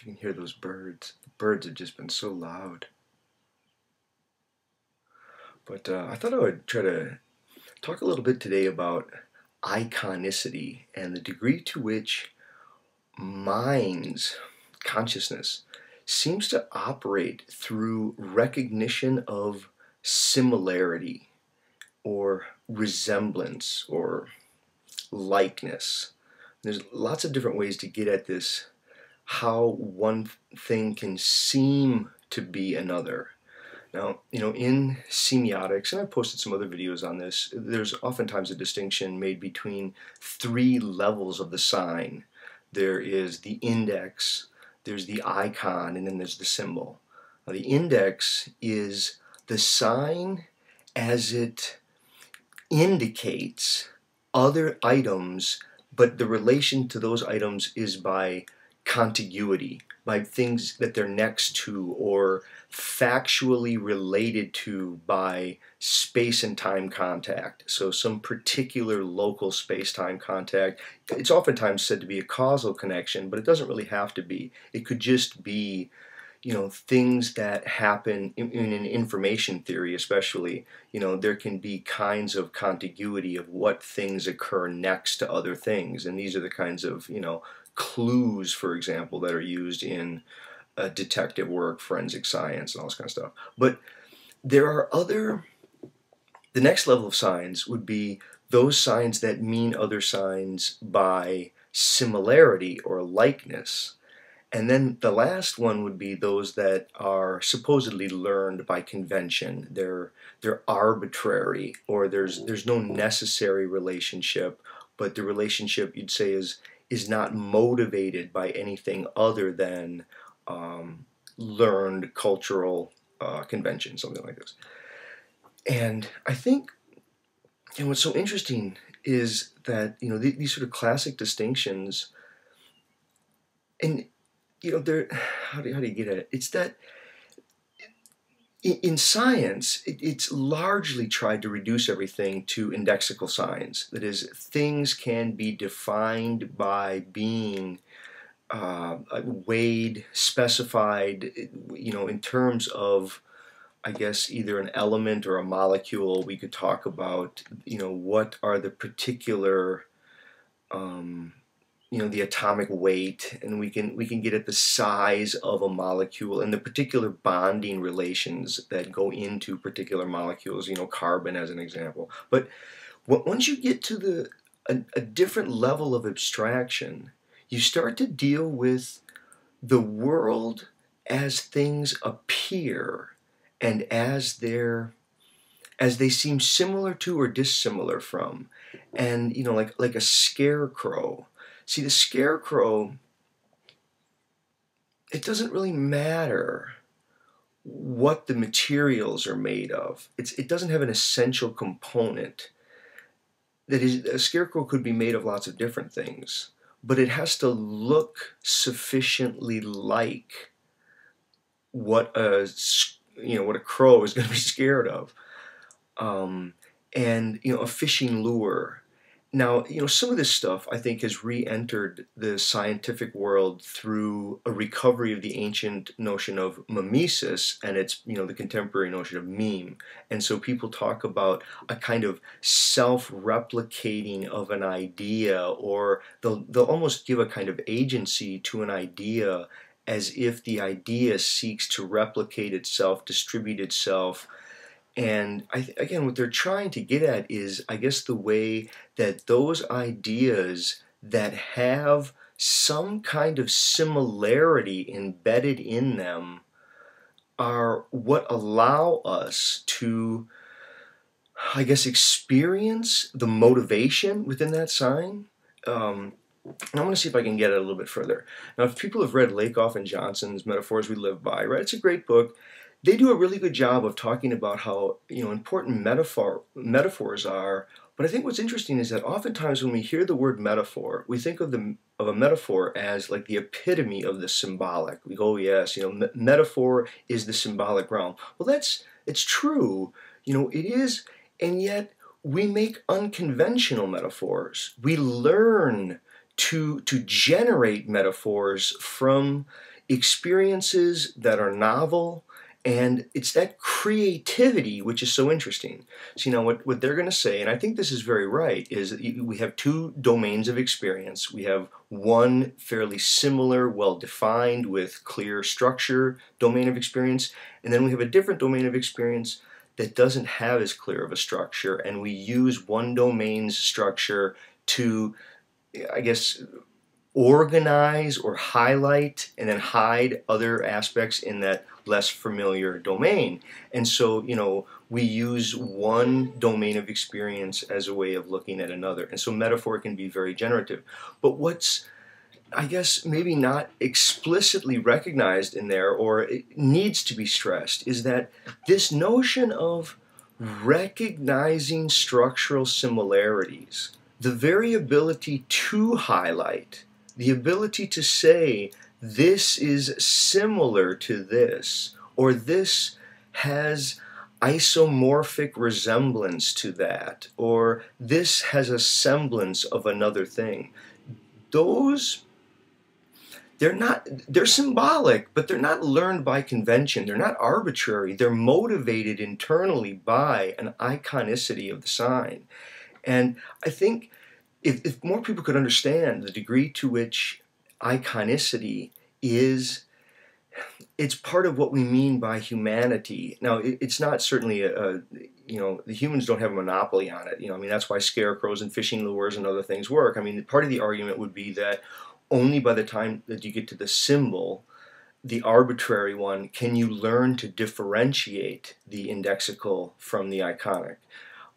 If you can hear those birds. The birds have just been so loud. But I thought I would try to talk a little bit today about iconicity and the degree to which mind's consciousness seems to operate through recognition of similarity or resemblance or likeness. There's lots of different ways to get at this, how one thing can seem to be another. Now, in semiotics, and I've posted some other videos on this, there's oftentimes a distinction made between three levels of the sign. There is the index, there's the icon, and then there's the symbol. Now, the index is the sign as it indicates other items, but the relation to those items is by contiguity, by things that they're next to or factually related to by space and time contact. So some particular local space-time contact. It's oftentimes said to be a causal connection, but it doesn't really have to be. It could just be, things that happen in an information theory especially. There can be kinds of contiguity of what things occur next to other things, and these are the kinds of, clues, for example, that are used in detective work, forensic science, and all this kind of stuff. But there are the next level of signs would be those signs that mean other signs by similarity or likeness. And then the last one would be those that are supposedly learned by convention. They're arbitrary, or there's no necessary relationship, but the relationship, you'd say, is not motivated by anything other than learned cultural convention, something like this. And I think, what's so interesting is that these sort of classic distinctions, and they're, how do you get at it? It's that in science, it's largely tried to reduce everything to indexical signs. That is, things can be defined by being weighed, specified, in terms of, I guess, either an element or a molecule. We could talk about, what are the particular, the atomic weight, and we can get at the size of a molecule and the particular bonding relations that go into particular molecules, carbon as an example. But once you get to a different level of abstraction, you start to deal with the world as things appear and as they seem similar to or dissimilar from. And like a scarecrow. See, the scarecrow, it doesn't really matter what the materials are made of. It doesn't have an essential component. That is, a scarecrow could be made of lots of different things, but it has to look sufficiently like what a crow is going to be scared of. And a fishing lure. Now, some of this stuff, I think, has re-entered the scientific world through a recovery of the ancient notion of mimesis, and it's, the contemporary notion of meme. And so people talk about a kind of self-replicating of an idea, or they'll almost give a kind of agency to an idea as if the idea seeks to replicate itself, distribute itself. And again, what they're trying to get at is, I guess, the way that those ideas that have some kind of similarity embedded in them are what allow us to, I guess, experience the motivation within that sign. And I want to see if I can get it a little bit further. Now, if people have read Lakoff and Johnson's Metaphors We Live By, right? It's a great book. They do a really good job of talking about how important metaphors are. But I think what's interesting is that oftentimes when we hear the word metaphor, we think of a metaphor as like the epitome of the symbolic. We go, oh yes, metaphor is the symbolic realm. Well, it's true, it is, and yet we make unconventional metaphors. We learn to generate metaphors from experiences that are novel, and it's that creativity which is so interesting. So, what they're going to say, and I think this is very right, is that we have two domains of experience. We have one fairly similar, well-defined, with clear structure domain of experience, and then we have a different domain of experience that doesn't have as clear of a structure, and we use one domain's structure to, I guess, organize or highlight and then hide other aspects in that less familiar domain. And so, we use one domain of experience as a way of looking at another. And so metaphor can be very generative. But what's, I guess, maybe not explicitly recognized in there, or it needs to be stressed, is that this notion of recognizing structural similarities, the very ability to highlight, the ability to say, this is similar to this, or this has isomorphic resemblance to that, or this has a semblance of another thing. Those, they're symbolic, but they're not learned by convention. They're not arbitrary. They're motivated internally by an iconicity of the sign. And I think if more people could understand the degree to which iconicity is, it's part of what we mean by humanity. Now, it's not certainly the humans don't have a monopoly on it. That's why scarecrows and fishing lures and other things work. Part of the argument would be that only by the time that you get to the symbol, the arbitrary one, can you learn to differentiate the indexical from the iconic.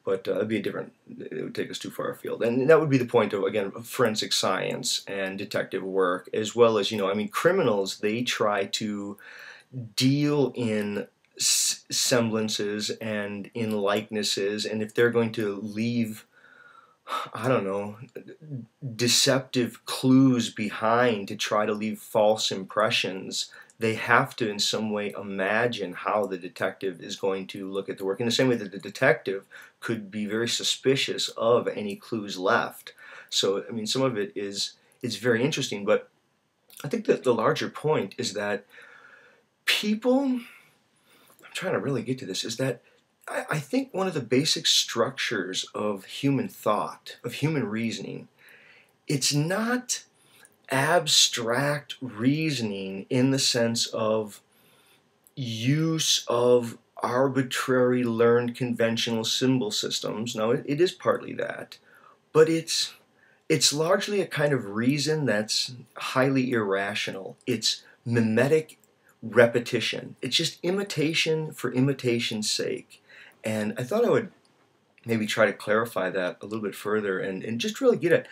But it would take us too far afield. And that would be the point of, again, forensic science and detective work, as well as, criminals, they try to deal in semblances and in likenesses, and if they're going to leave, I don't know, deceptive clues behind to try to leave false impressions, they have to in some way imagine how the detective is going to look at the work, in the same way that the detective could be very suspicious of any clues left. So, some of it is very interesting, but I think that the larger point is that people, I'm trying to really get to this, is that I think one of the basic structures of human thought, of human reasoning, it's not abstract reasoning in the sense of use of arbitrary learned conventional symbol systems. Now, it is partly that, but it's largely a kind of reason that's highly irrational. It's mimetic repetition. It's just imitation for imitation's sake. And I thought I would maybe try to clarify that a little bit further and just really get at,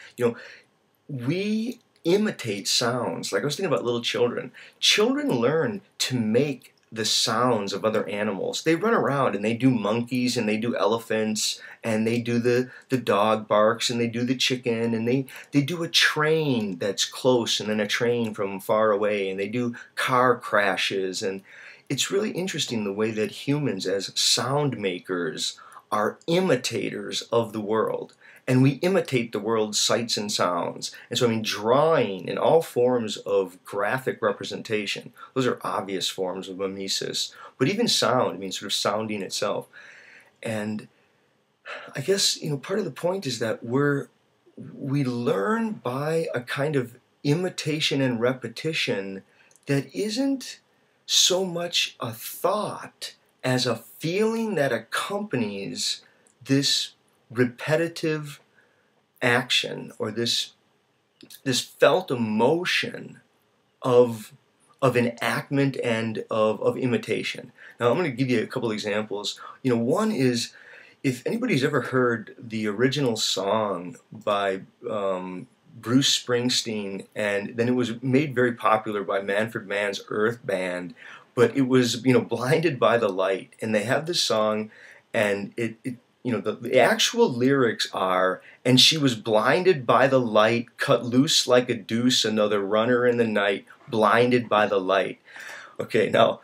we imitate sounds. Like I was thinking about little children. Children learn to make the sounds of other animals. They run around and they do monkeys and they do elephants and they do the dog barks and they do the chicken and they do a train that's close and then a train from far away, and they do car crashes. And it's really interesting the way that humans as sound makers are imitators of the world. And we imitate the world's sights and sounds. And so, drawing in all forms of graphic representation, those are obvious forms of mimesis. But even sound, sort of sounding itself. And I guess, part of the point is that we learn by a kind of imitation and repetition that isn't so much a thought as a feeling that accompanies this repetitive action, or this felt emotion of enactment and of imitation. Now, I'm going to give you a couple examples. One is, if anybody's ever heard the original song by Bruce Springsteen, and then it was made very popular by Manfred Mann's Earth Band, but it was, Blinded by the Light, and they have this song, and the actual lyrics are, and she was blinded by the light, cut loose like a deuce, another runner in the night, blinded by the light. Okay, now,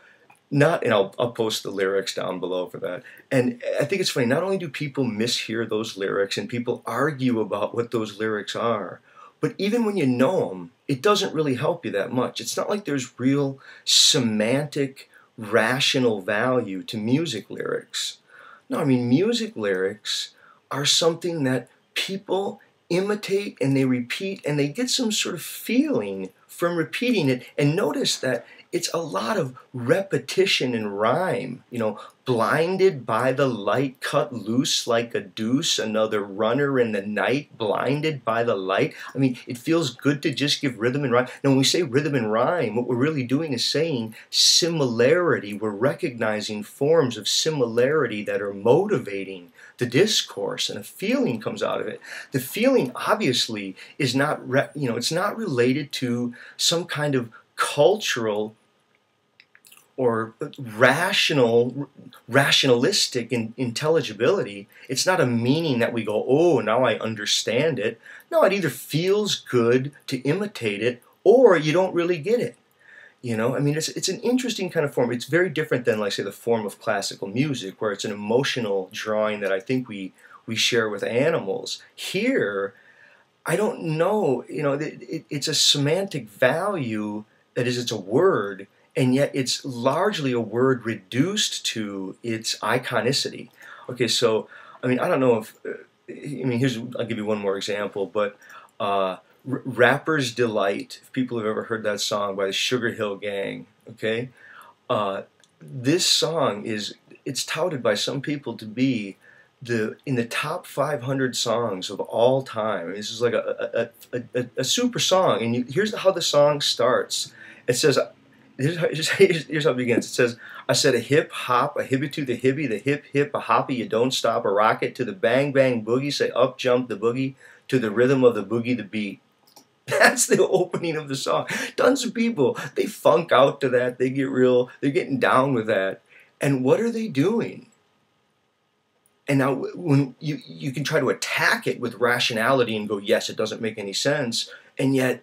and I'll post the lyrics down below for that. And I think it's funny, not only do people mishear those lyrics and people argue about what those lyrics are, But even when you know them, it doesn't really help you that much. It's not like there's real semantic, rational value to music lyrics. No, I mean, music lyrics are something that people imitate and they repeat and they get some sort of feeling from repeating it. And notice that it's a lot of repetition and rhyme. You know, blinded by the light, cut loose like a deuce, another runner in the night, blinded by the light. I mean, it feels good to just give rhythm and rhyme. Now, when we say rhythm and rhyme, what we're really doing is saying similarity. We're recognizing forms of similarity that are motivating the discourse, and a feeling comes out of it. The feeling obviously is not, it's not related to some kind of cultural or rationalistic intelligibility. It's not a meaning that we go, oh, now I understand it. No, it either feels good to imitate it or you don't really get it. You know, I mean, it's an interesting kind of form. It's very different than, like, say, the form of classical music, where it's an emotional drawing that I think we share with animals. Here, I don't know, you know, it's a semantic value, that is, it's a word, and yet it's largely a word reduced to its iconicity. Okay, so, I mean, I don't know if, I mean, I'll give you one more example, but Rapper's Delight, if people have ever heard that song by the Sugar Hill Gang, okay? This song it's touted by some people to be in the top 500 songs of all time. I mean, this is like a super song, and here's how the song starts. It says, here's how it begins. It says, I said a hip hop, a hippie to the hippie, the hip hip, a hoppy, you don't stop, a rocket to the bang bang boogie, say up jump the boogie, to the rhythm of the boogie the beat. That's the opening of the song. Tons of people, they funk out to that, they get real, they're getting down with that. And what are they doing? And now when you can try to attack it with rationality and go, yes, it doesn't make any sense, and yet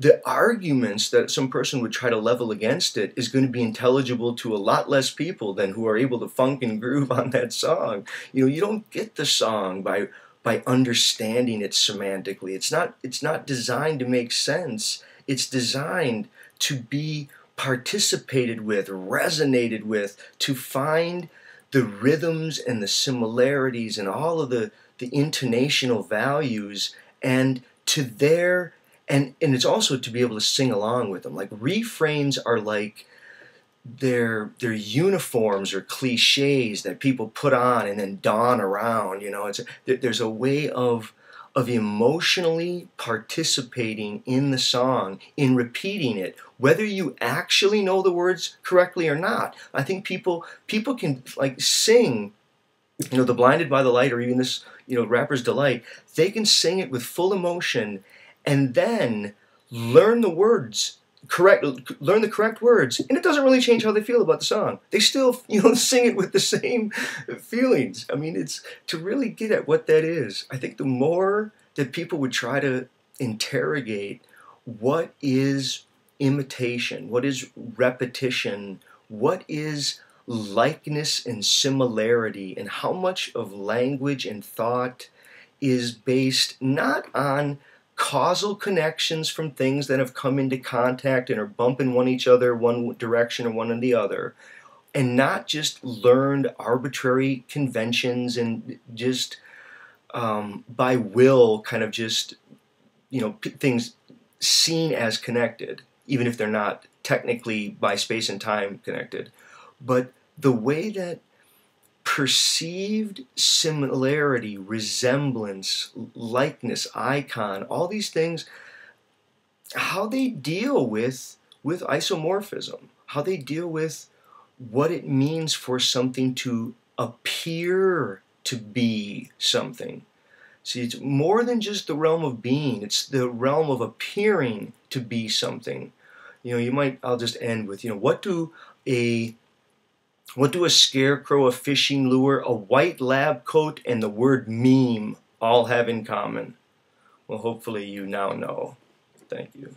the arguments that some person would try to level against it is going to be intelligible to a lot less people than who are able to funk and groove on that song. You know, you don't get the song by understanding it semantically. It's not designed to make sense. It's designed to be participated with, resonated with, to find the rhythms and the similarities and all of the intonational values, and it's also to be able to sing along with them. Like, refrains are like they're uniforms or cliches that people put on and then don around. You know, there's a way of emotionally participating in the song, in repeating it, whether you actually know the words correctly or not. I think people can, like, sing, you know, the Blinded by the Light, or even this, you know, Rapper's Delight. They can sing it with full emotion and then learn the correct words, and it doesn't really change how they feel about the song. They still, you know, sing it with the same feelings. I mean, it's to really get at what that is. I think the more that people would try to interrogate what is imitation, what is repetition, what is likeness and similarity, and how much of language and thought is based not on causal connections from things that have come into contact and are bumping each other one direction or one in the other, and not just learned arbitrary conventions and just by will kind of just, you know, things seen as connected, even if they're not technically by space and time connected. But the way that perceived similarity, resemblance, likeness, icon, all these things, how they deal with isomorphism, how they deal with what it means for something to appear to be something. See, it's more than just the realm of being, it's the realm of appearing to be something. You know, I'll just end with, you know, what do a scarecrow, a fishing lure, a white lab coat, and the word meme all have in common? Well, hopefully you now know. Thank you.